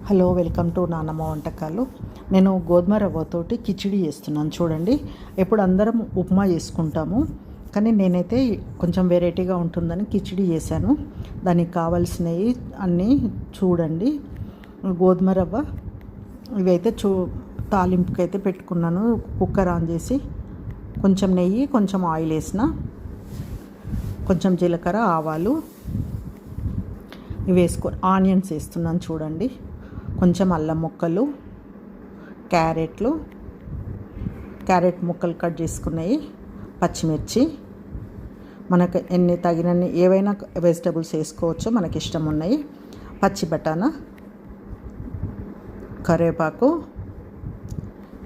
Hello, welcome to నానమ్మ వంటకాలు. నేను గోధుమ రవ్వతోటి కిచిడి చేస్తున్నాను చూడండి. ఎప్పుడు అందరం ఉప్మా చేసుకుంటాము, కానీ నేనైతే కొంచెం వెరైటీగా ఉంటుందని కిచిడి చేశాను. దానికి కావాల్సినవి అన్నీ చూడండి. గోధుమ రవ్వ ఇవైతే తాలింపుకి అయితే పెట్టుకున్నాను. కుక్కర్ ఆన్ చేసి కొంచెం నెయ్యి, కొంచెం ఆయిల్ వేసిన, కొంచెం జీలకర్ర, ఆవాలు ఇవి వేసుకొని ఆనియన్స్ వేస్తున్నాను చూడండి. కొంచెం అల్లం ముక్కలు, క్యారెట్ ముక్కలు కట్ చేసుకున్నాయి, పచ్చిమిర్చి, మనకు ఎన్ని తగినన్ని ఏవైనా వెజిటబుల్స్ వేసుకోవచ్చు, మనకి ఇష్టం ఉన్నాయి, పచ్చి బఠానా, కరివేపాకు,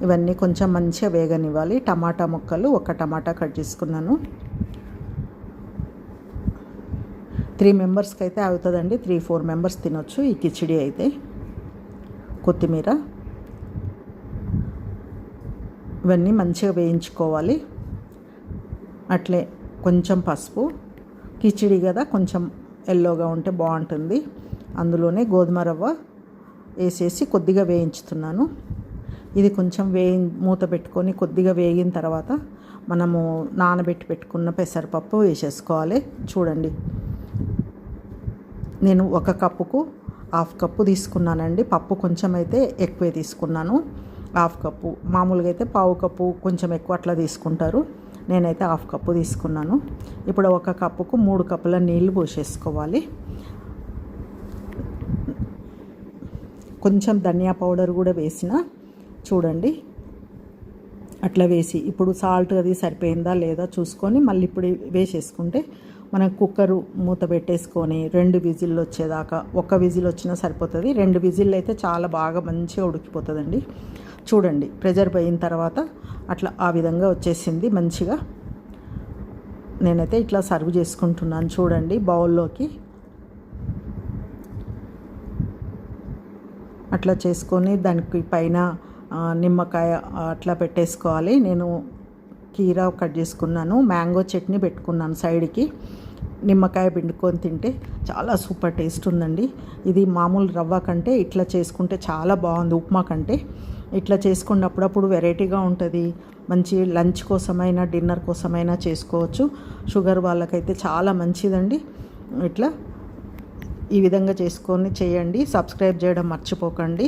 ఇవన్నీ కొంచెం మంచిగా వేగనివ్వాలి. టమాటా ముక్కలు, ఒక టమాటా కట్ చేసుకున్నాను. 3 మెంబర్స్కి అయితే అవుతుందండి. 3-4 మెంబర్స్ తినొచ్చు ఈ కిచిడి అయితే. కొత్తిమీర, ఇవన్నీ మంచిగా వేయించుకోవాలి. అట్లే కొంచెం పసుపు, కిచిడి కదా కొంచెం ఎల్లోగా ఉంటే బాగుంటుంది. అందులోనే గోధుమ రవ్వ వేసేసి కొద్దిగా వేయించుతున్నాను. ఇది కొంచెం మూత పెట్టుకొని కొద్దిగా వేగిన తర్వాత మనము నానబెట్టి పెట్టుకున్న పెసరపప్పు వేసేసుకోవాలి. చూడండి, నేను 1 కప్పుకు 1/2 కప్పు తీసుకున్నానండి. పప్పు కొంచెం అయితే ఎక్కువే తీసుకున్నాను. 1/2 కప్పు, మామూలుగా అయితే 1/4 కప్పు కొంచెం ఎక్కువ అట్లా తీసుకుంటారు. నేనైతే 1/2 కప్పు తీసుకున్నాను. ఇప్పుడు 1 కప్పుకు 3 కప్పుల నీళ్లు పోసేసుకోవాలి. కొంచెం ధనియా పౌడర్ కూడా వేసిన చూడండి. అట్లా వేసి ఇప్పుడు సాల్ట్ అది సరిపోయిందా లేదా చూసుకొని మళ్ళీ ఇప్పుడు వేసేసుకుంటే మనం కుక్కరు మూత పెట్టేసుకొని 2 విజిల్లు వచ్చేదాకా, 1 విజిల్ వచ్చినా సరిపోతుంది. 2 విజిల్లు అయితే చాలా బాగా మంచిగా ఉడికిపోతుందండి. చూడండి, ప్రెజర్ పోయిన తర్వాత అట్లా ఆ విధంగా వచ్చేసింది మంచిగా. నేనైతే ఇట్లా సర్వ్ చేసుకుంటున్నాను చూడండి బౌల్లోకి. అట్లా చేసుకొని దానికి పైన నిమ్మకాయ అట్లా పెట్టేసుకోవాలి. నేను కీరా కట్ చేసుకున్నాను, మ్యాంగో చట్నీ పెట్టుకున్నాను సైడ్కి. నిమ్మకాయ పిండుకొని తింటే చాలా సూపర్ టేస్ట్ ఉందండి. ఇది మామూలు రవ్వ కంటే ఇట్లా చేసుకుంటే చాలా బాగుంది. ఉప్మా కంటే ఇట్లా చేసుకున్నప్పుడప్పుడు వెరైటీగా ఉంటుంది. మంచి లంచ్ కోసమైనా డిన్నర్ కోసమైనా చేసుకోవచ్చు. షుగర్ వాళ్ళకైతే చాలా మంచిదండి. ఇట్లా ఈ విధంగా చేసుకొని చేయండి. సబ్స్క్రైబ్ చేయడం మర్చిపోకండి.